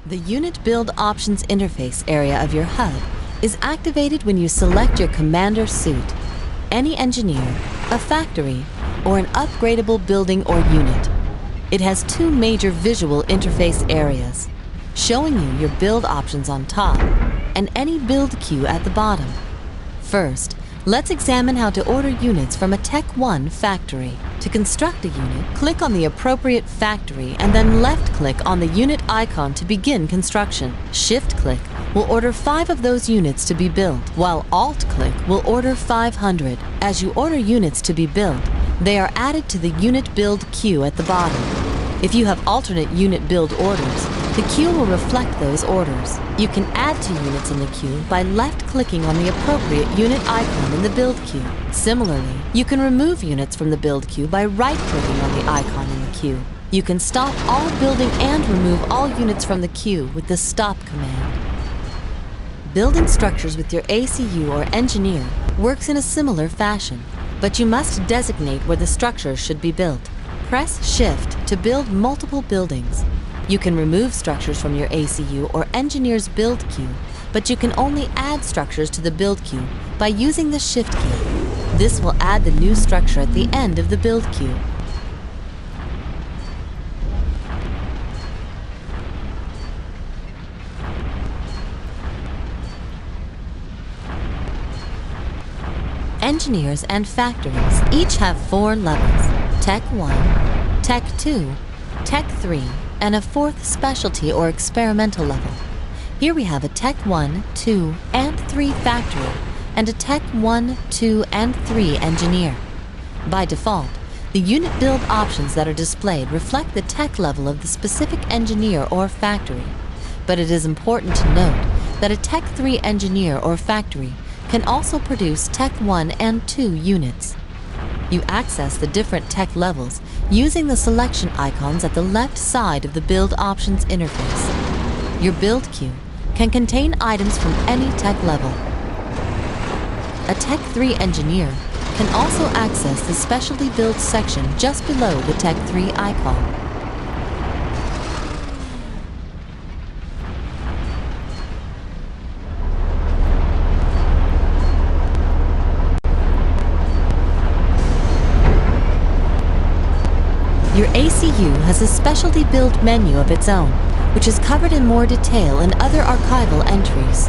The Unit Build Options interface area of your HUD is activated when you select your Commander suit, any engineer, a factory, or an upgradable building or unit. It has two major visual interface areas, showing you your build options on top and any build queue at the bottom. First, let's examine how to order units from a Tech 1 factory. To construct a unit, click on the appropriate factory and then left-click on the unit icon to begin construction. Shift-click will order 5 of those units to be built, while Alt-click will order 500. As you order units to be built, they are added to the unit build queue at the bottom. If you have alternate unit build orders, the queue will reflect those orders. You can add to units in the queue by left-clicking on the appropriate unit icon in the build queue. Similarly, you can remove units from the build queue by right-clicking on the icon in the queue. You can stop all building and remove all units from the queue with the Stop command. Building structures with your ACU or engineer works in a similar fashion, but you must designate where the structures should be built. Press Shift to build multiple buildings. You can remove structures from your ACU or engineer's build queue, but you can only add structures to the build queue by using the Shift key. This will add the new structure at the end of the build queue. Engineers and factories each have 4 levels: Tech 1, Tech 2, Tech 3, and a 4th specialty or experimental level. Here we have a Tech 1, 2, and 3 factory, and a Tech 1, 2, and 3 engineer. By default, the unit build options that are displayed reflect the tech level of the specific engineer or factory. But it is important to note that a Tech 3 engineer or factory can also produce Tech 1 and 2 units. You access the different tech levels using the selection icons at the left side of the Build Options interface. Your build queue can contain items from any tech level. A Tech 3 engineer can also access the Specialty Build section just below the Tech 3 icon. Your ACU has a specialty build menu of its own, which is covered in more detail in other archival entries.